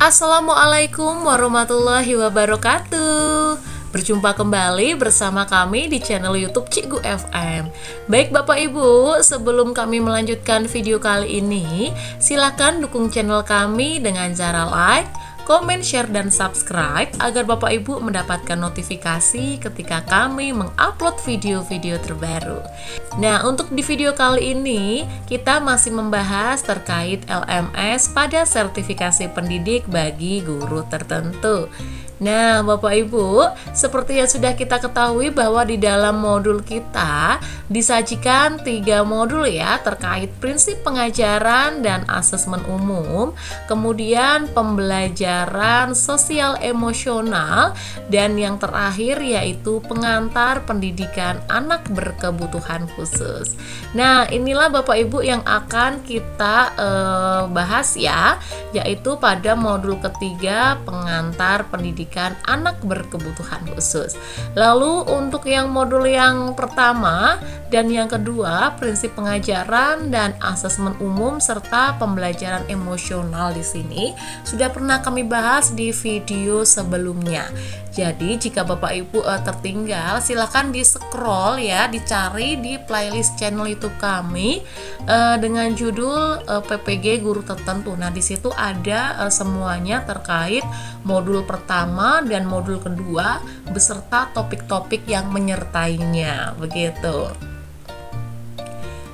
Assalamualaikum warahmatullahi wabarakatuh. Berjumpa kembali bersama kami di channel YouTube Cikgu FM. Baik Bapak Ibu, sebelum kami melanjutkan video kali ini, silakan dukung channel kami dengan cara like, komen, share, dan subscribe agar Bapak Ibu mendapatkan notifikasi ketika kami mengupload video-video terbaru. Nah, untuk di video kali ini kita masih membahas terkait LMS pada sertifikasi pendidik bagi guru tertentu. Nah, Bapak Ibu, seperti yang sudah kita ketahui bahwa di dalam modul kita disajikan 3 modul ya, terkait prinsip pengajaran dan asesmen umum, kemudian pembelajaran sosial emosional, dan yang terakhir yaitu pengantar pendidikan anak berkebutuhan khusus. Nah, inilah Bapak Ibu yang akan kita bahas ya, yaitu pada modul ketiga pengantar pendidikan anak berkebutuhan khusus. Lalu untuk yang modul yang pertama dan yang kedua, prinsip pengajaran dan asesmen umum serta pembelajaran emosional di sini sudah pernah kami bahas di video sebelumnya. Jadi jika Bapak Ibu tertinggal, silahkan di scroll ya, dicari di playlist channel YouTube kami dengan judul PPG Guru Tertentu. Nah, di situ ada semuanya terkait modul pertama dan modul kedua beserta topik-topik yang menyertainya, begitu.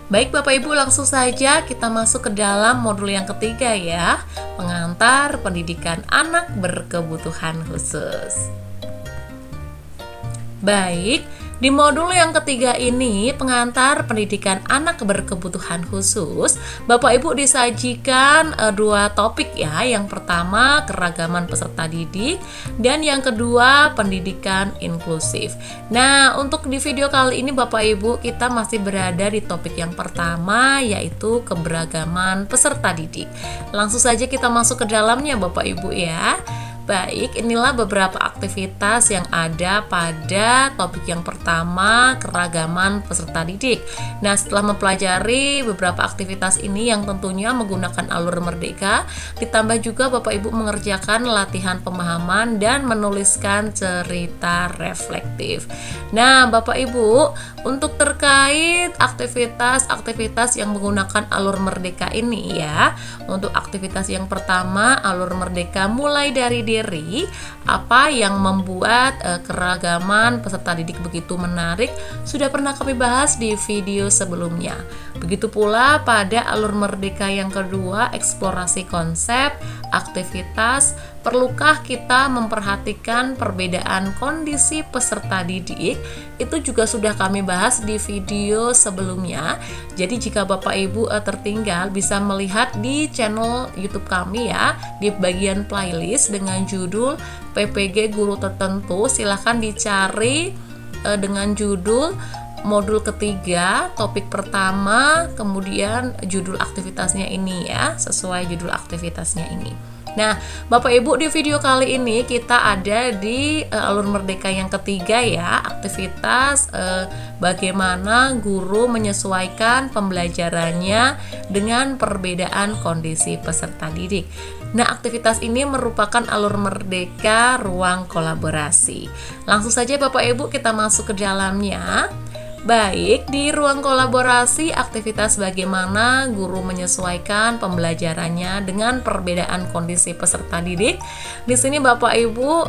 Baik Bapak Ibu, langsung saja kita masuk ke dalam modul yang ketiga ya, pengantar pendidikan anak berkebutuhan khusus. Baik, di modul yang ketiga ini, pengantar pendidikan anak berkebutuhan khusus, Bapak Ibu disajikan 2 topik ya. Yang pertama, keragaman peserta didik, dan yang kedua, pendidikan inklusif. Nah, untuk di video kali ini Bapak Ibu, kita masih berada di topik yang pertama, yaitu keberagaman peserta didik. Langsung saja kita masuk ke dalamnya Bapak Ibu ya. Baik, inilah beberapa aktivitas yang ada pada topik yang pertama, keragaman peserta didik. Nah, setelah mempelajari beberapa aktivitas ini yang tentunya menggunakan alur merdeka, ditambah juga Bapak Ibu mengerjakan latihan pemahaman dan menuliskan cerita reflektif. Nah, Bapak Ibu, untuk terkait aktivitas-aktivitas yang menggunakan alur merdeka ini ya, untuk aktivitas yang pertama, alur merdeka mulai dari diri, apa yang membuat keragaman peserta didik begitu menarik sudah pernah kami bahas di video sebelumnya. Begitu pula pada alur merdeka yang kedua, eksplorasi konsep, aktivitas, perlukah kita memperhatikan perbedaan kondisi peserta didik? Itu juga sudah kami bahas di video sebelumnya. Jadi jika Bapak Ibu tertinggal, bisa melihat di channel YouTube kami ya, di bagian playlist dengan judul PPG Guru Tertentu. Silahkan dicari dengan judul modul ketiga, topik pertama, kemudian judul aktivitasnya ini ya, sesuai judul aktivitasnya ini. Nah, Bapak Ibu, di video kali ini kita ada di alur merdeka yang ketiga ya, aktivitas bagaimana guru menyesuaikan pembelajarannya dengan perbedaan kondisi peserta didik. Nah, aktivitas ini merupakan alur merdeka ruang kolaborasi. Langsung saja Bapak Ibu kita masuk ke dalamnya. Baik, di ruang kolaborasi, aktivitas bagaimana guru menyesuaikan pembelajarannya dengan perbedaan kondisi peserta didik. Di sini Bapak Ibu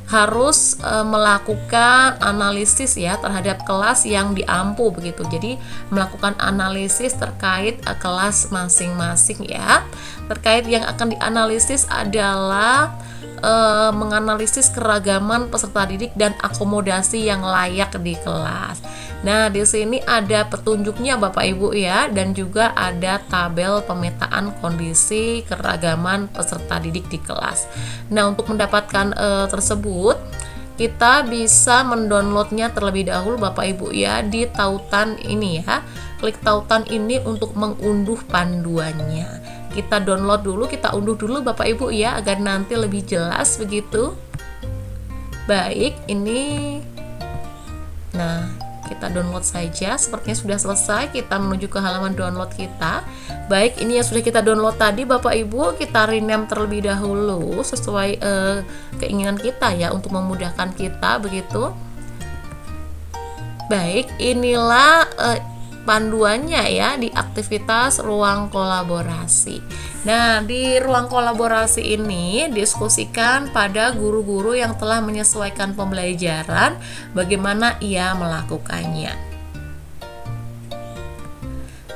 harus melakukan analisis ya terhadap kelas yang diampu begitu. Jadi melakukan analisis terkait kelas masing-masing ya. Terkait yang akan dianalisis adalah menganalisis keragaman peserta didik dan akomodasi yang layak di kelas. Nah, di sini ada petunjuknya Bapak Ibu ya, dan juga ada tabel pemetaan kondisi keragaman peserta didik di kelas. Nah, untuk mendapatkan tersebut, kita bisa mendownloadnya terlebih dahulu Bapak Ibu ya di tautan ini ya. Klik tautan ini untuk mengunduh panduannya. Kita download dulu, kita unduh dulu Bapak Ibu ya, agar nanti lebih jelas begitu. Baik, ini. Nah, Kita download saja. Sepertinya sudah selesai. Kita menuju ke halaman download kita. Baik, ini yang sudah kita download tadi Bapak Ibu, kita rename terlebih dahulu sesuai keinginan kita ya, untuk memudahkan kita begitu. Baik, inilah panduannya ya di aktivitas ruang kolaborasi. Nah, di ruang kolaborasi ini diskusikan pada guru-guru yang telah menyesuaikan pembelajaran, bagaimana ia melakukannya.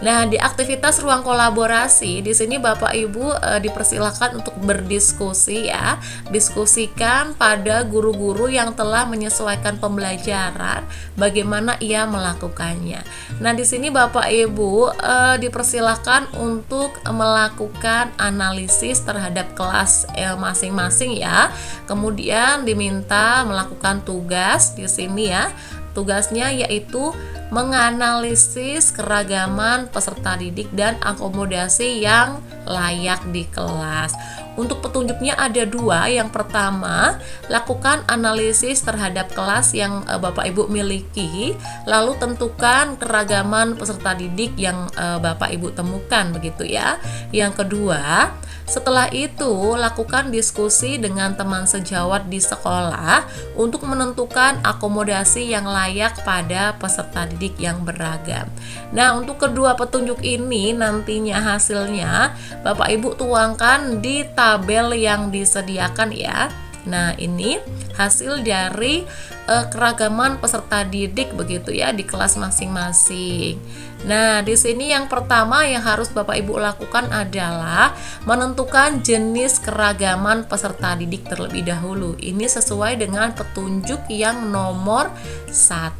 Nah, di aktivitas ruang kolaborasi di sini Bapak Ibu dipersilakan untuk berdiskusi ya. Diskusikan pada guru-guru yang telah menyesuaikan pembelajaran, bagaimana ia melakukannya. Nah, di sini Bapak Ibu dipersilakan untuk melakukan analisis terhadap kelas masing-masing ya. Kemudian diminta melakukan tugas di sini ya. Tugasnya yaitu menganalisis keragaman peserta didik dan akomodasi yang layak di kelas. Untuk petunjuknya ada dua. Yang pertama, lakukan analisis terhadap kelas yang Bapak Ibu miliki, lalu tentukan keragaman peserta didik yang Bapak Ibu temukan begitu ya. Yang kedua, setelah itu lakukan diskusi dengan teman sejawat di sekolah untuk menentukan akomodasi yang layak pada peserta didik yang beragam. Nah, untuk kedua petunjuk ini nantinya hasilnya Bapak Ibu tuangkan di tabel yang disediakan ya. Nah, ini hasil dari keragaman peserta didik begitu ya di kelas masing-masing. Nah, di sini yang pertama yang harus Bapak Ibu lakukan adalah menentukan jenis keragaman peserta didik terlebih dahulu. Ini sesuai dengan petunjuk yang nomor 1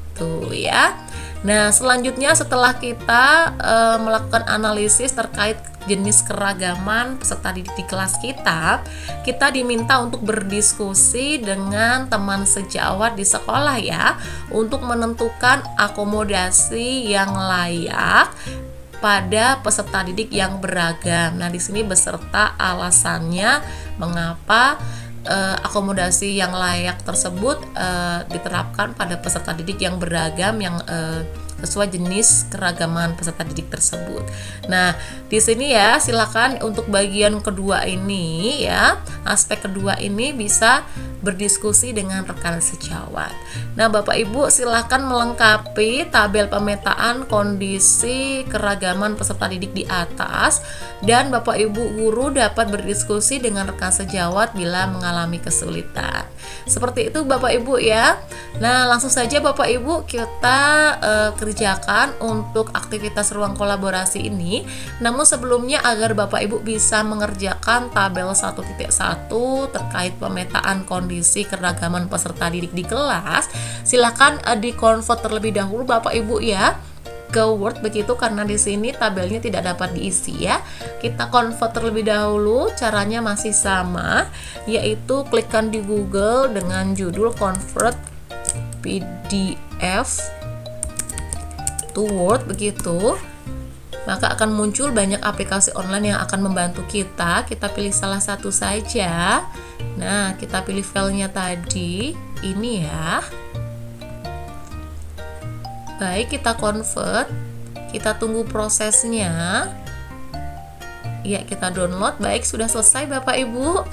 ya. Nah, selanjutnya setelah kita melakukan analisis terkait jenis keragaman peserta didik di kelas kita diminta untuk berdiskusi dengan teman sejawat di sekolah ya, untuk menentukan akomodasi yang layak pada peserta didik yang beragam. Nah, di sini beserta alasannya mengapa akomodasi yang layak tersebut diterapkan pada peserta didik yang beragam yang sesuai jenis keragaman peserta didik tersebut. Nah, di sini ya silakan untuk bagian kedua ini ya, aspek kedua ini bisa berdiskusi dengan rekan sejawat. Nah, Bapak Ibu silakan melengkapi tabel pemetaan kondisi keragaman peserta didik di atas, dan Bapak Ibu guru dapat berdiskusi dengan rekan sejawat bila mengalami kesulitan. Seperti itu Bapak Ibu ya. Nah, langsung saja Bapak Ibu kita kerjakan untuk aktivitas ruang kolaborasi ini. Namun sebelumnya agar Bapak Ibu bisa mengerjakan tabel 1.1 terkait pemetaan kondisi keragaman peserta didik di kelas, silakan di-convert terlebih dahulu Bapak Ibu ya ke Word begitu, karena di sini tabelnya tidak dapat diisi ya. Kita convert terlebih dahulu, caranya masih sama, yaitu klikkan di Google dengan judul convert PDF to Word begitu. Maka akan muncul banyak aplikasi online yang akan membantu kita. Kita pilih salah satu saja. Nah, kita pilih filenya tadi, ini ya. Baik, kita convert. Kita tunggu prosesnya. Ya, kita download. Baik, sudah selesai Bapak Ibu.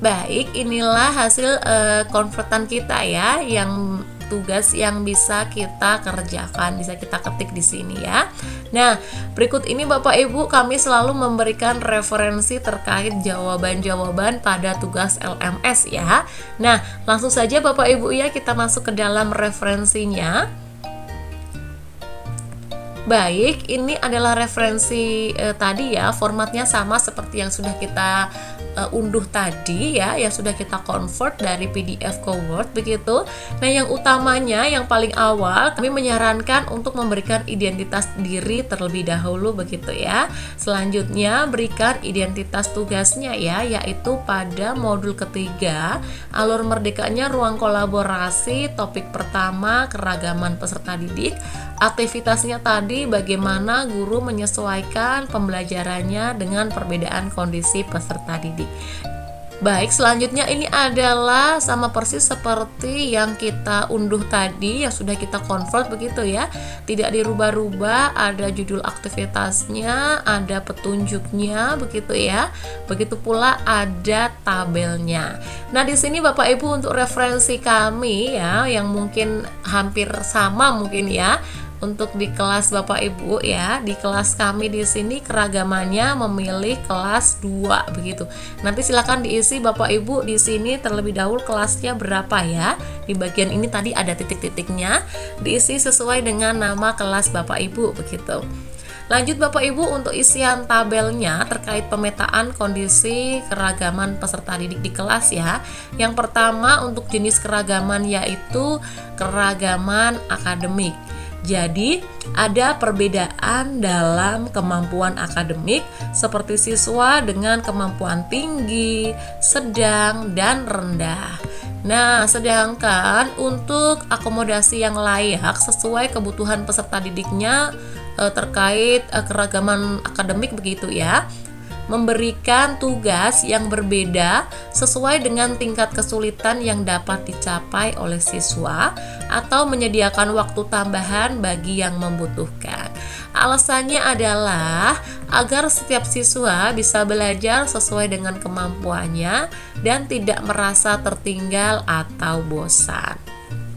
Baik, inilah hasil konvertan kita ya, yang tugas yang bisa kita kerjakan, bisa kita ketik di sini ya. Nah, berikut ini Bapak Ibu kami selalu memberikan referensi terkait jawaban-jawaban pada tugas LMS ya. Nah, langsung saja Bapak Ibu ya, kita masuk ke dalam referensinya. Baik, ini adalah referensi tadi ya, formatnya sama seperti yang sudah kita unduh tadi ya, yang sudah kita convert dari PDF ke Word begitu. Nah, yang utamanya yang paling awal kami menyarankan untuk memberikan identitas diri terlebih dahulu begitu ya. Selanjutnya berikan identitas tugasnya ya, yaitu pada modul ketiga alur merdekanya ruang kolaborasi, topik pertama keragaman peserta didik. Aktivitasnya tadi bagaimana guru menyesuaikan pembelajarannya dengan perbedaan kondisi peserta didik. Baik, selanjutnya ini adalah sama persis seperti yang kita unduh tadi, yang sudah kita convert begitu ya. Tidak dirubah-rubah, ada judul aktivitasnya, ada petunjuknya begitu ya. Begitu pula ada tabelnya. Nah, di sini Bapak Ibu untuk referensi kami ya, yang mungkin hampir sama mungkin ya. Untuk di kelas Bapak Ibu ya, di kelas kami di sini keragamannya memilih kelas 2 begitu. Nanti silakan diisi Bapak Ibu di sini terlebih dahulu kelasnya berapa ya. Di bagian ini tadi ada titik-titiknya, diisi sesuai dengan nama kelas Bapak Ibu begitu. Lanjut Bapak Ibu untuk isian tabelnya terkait pemetaan kondisi keragaman peserta didik di kelas ya. Yang pertama untuk jenis keragaman yaitu keragaman akademik. Jadi, ada perbedaan dalam kemampuan akademik seperti siswa dengan kemampuan tinggi, sedang, dan rendah. Nah, sedangkan untuk akomodasi yang layak sesuai kebutuhan peserta didiknya terkait keragaman akademik begitu ya. Memberikan tugas yang berbeda sesuai dengan tingkat kesulitan yang dapat dicapai oleh siswa atau menyediakan waktu tambahan bagi yang membutuhkan. Alasannya adalah agar setiap siswa bisa belajar sesuai dengan kemampuannya dan tidak merasa tertinggal atau bosan.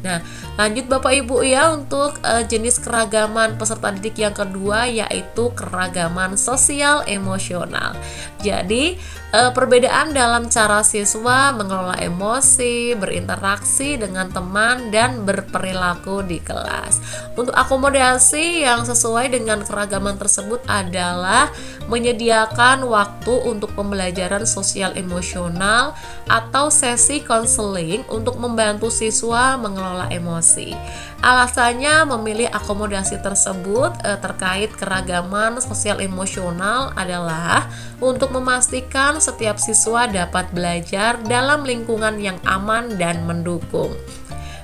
Nah, lanjut Bapak Ibu ya untuk jenis keragaman peserta didik yang kedua yaitu keragaman sosial emosional. Jadi, perbedaan dalam cara siswa mengelola emosi, berinteraksi dengan teman dan berperilaku di kelas. Untuk akomodasi yang sesuai dengan keragaman tersebut adalah menyediakan waktu untuk pembelajaran sosial emosional atau sesi konseling untuk membantu siswa mengelola emosi. Alasannya memilih akomodasi tersebut terkait keragaman sosial emosional adalah untuk memastikan setiap siswa dapat belajar dalam lingkungan yang aman dan mendukung.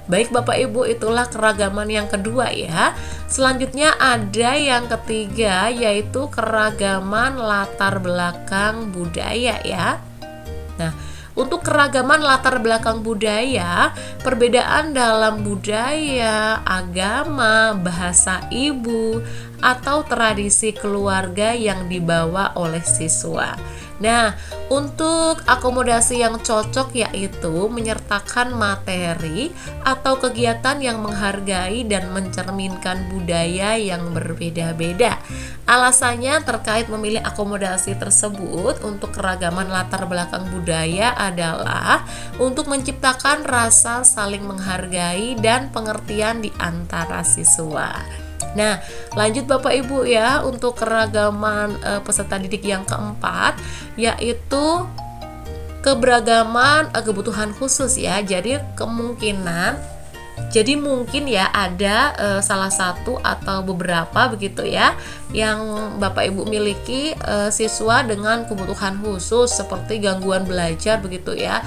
Baik Bapak Ibu, itulah keragaman yang kedua ya. Selanjutnya ada yang ketiga yaitu keragaman latar belakang budaya ya. Nah, untuk keragaman latar belakang budaya, perbedaan dalam budaya, agama, bahasa ibu, atau tradisi keluarga yang dibawa oleh siswa. Nah, untuk akomodasi yang cocok yaitu menyertakan materi atau kegiatan yang menghargai dan mencerminkan budaya yang berbeda-beda. Alasannya terkait memilih akomodasi tersebut untuk keragaman latar belakang budaya adalah untuk menciptakan rasa saling menghargai dan pengertian di antara siswa. Nah, lanjut Bapak Ibu ya untuk keragaman peserta didik yang keempat yaitu keberagaman kebutuhan khusus ya. Jadi mungkin ya ada salah satu atau beberapa begitu ya yang Bapak Ibu miliki siswa dengan kebutuhan khusus seperti gangguan belajar begitu ya.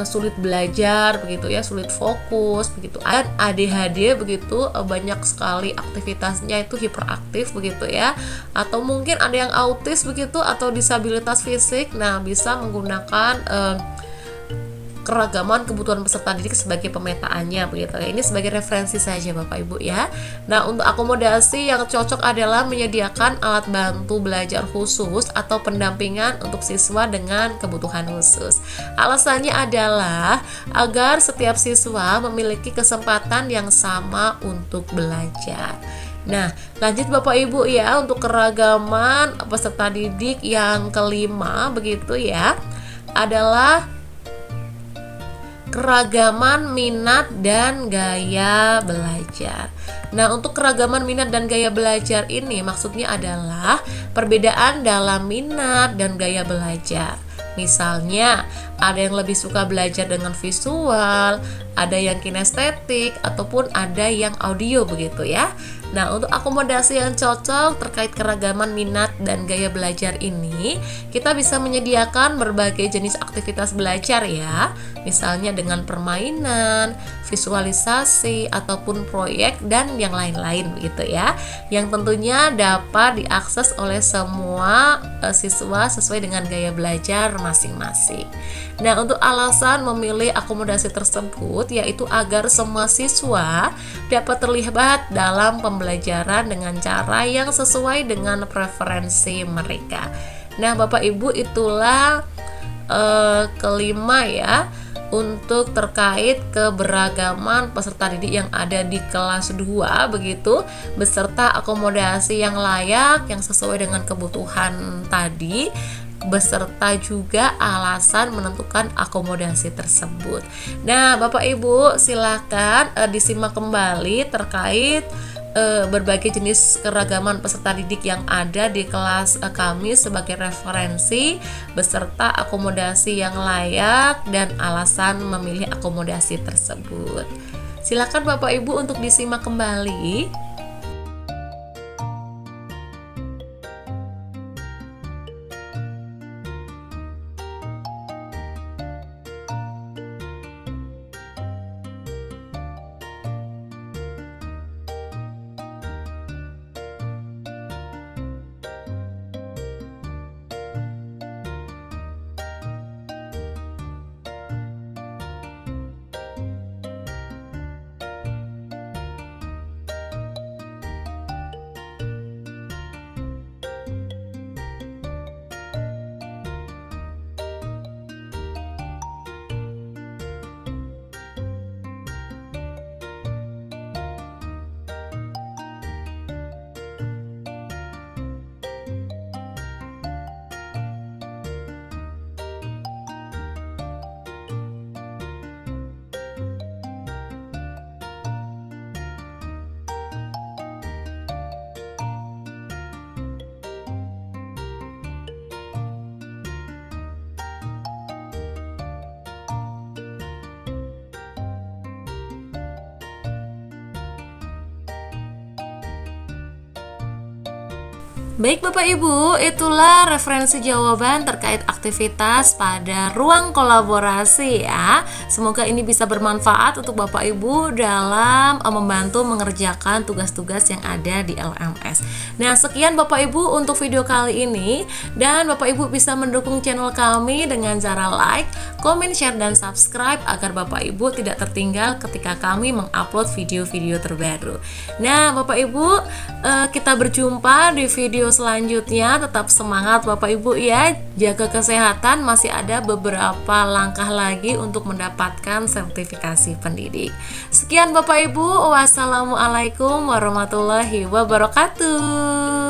Sulit belajar begitu ya, sulit fokus begitu. Dan ADHD begitu, banyak sekali aktivitasnya itu hiperaktif begitu ya. Atau mungkin ada yang autis begitu atau disabilitas fisik. Nah, bisa menggunakan keragaman kebutuhan peserta didik sebagai pemetaannya begitu. Ini sebagai referensi saja Bapak Ibu ya. Nah, untuk akomodasi yang cocok adalah menyediakan alat bantu belajar khusus atau pendampingan untuk siswa dengan kebutuhan khusus. Alasannya adalah agar setiap siswa memiliki kesempatan yang sama untuk belajar. Nah, lanjut Bapak Ibu ya untuk keragaman peserta didik yang kelima begitu ya adalah keragaman minat dan gaya belajar. Nah, untuk keragaman minat dan gaya belajar ini maksudnya adalah perbedaan dalam minat dan gaya belajar. Misalnya, ada yang lebih suka belajar dengan visual, ada yang kinestetik, ataupun ada yang audio begitu ya. Nah, untuk akomodasi yang cocok terkait keragaman minat dan gaya belajar ini, kita bisa menyediakan berbagai jenis aktivitas belajar ya, misalnya dengan permainan, visualisasi, ataupun proyek dan yang lain-lain gitu ya, yang tentunya dapat diakses oleh semua siswa sesuai dengan gaya belajar masing-masing. Nah, untuk alasan memilih akomodasi tersebut yaitu agar semua siswa dapat terlibat dalam pembelajaran dengan cara yang sesuai dengan preferensi mereka. Nah, Bapak Ibu, itulah kelima ya untuk terkait keberagaman peserta didik yang ada di kelas 2 begitu, beserta akomodasi yang layak yang sesuai dengan kebutuhan tadi, beserta juga alasan menentukan akomodasi tersebut. Nah, Bapak Ibu, silakan disimak kembali terkait berbagai jenis keragaman peserta didik yang ada di kelas kami sebagai referensi, beserta akomodasi yang layak dan alasan memilih akomodasi tersebut. Silakan Bapak Ibu untuk disimak kembali. Baik Bapak Ibu, itulah referensi jawaban terkait aktivitas pada ruang kolaborasi ya. Semoga ini bisa bermanfaat untuk Bapak Ibu dalam membantu mengerjakan tugas-tugas yang ada di LMS. Nah, sekian Bapak Ibu untuk video kali ini, dan Bapak Ibu bisa mendukung channel kami dengan cara like, komen, share, dan subscribe agar Bapak Ibu tidak tertinggal ketika kami mengupload video-video terbaru. Nah, Bapak Ibu, kita berjumpa di video selanjutnya. Tetap semangat Bapak Ibu ya, jaga kesehatan, masih ada beberapa langkah lagi untuk mendapatkan sertifikasi pendidik. Sekian Bapak Ibu, wassalamualaikum warahmatullahi wabarakatuh.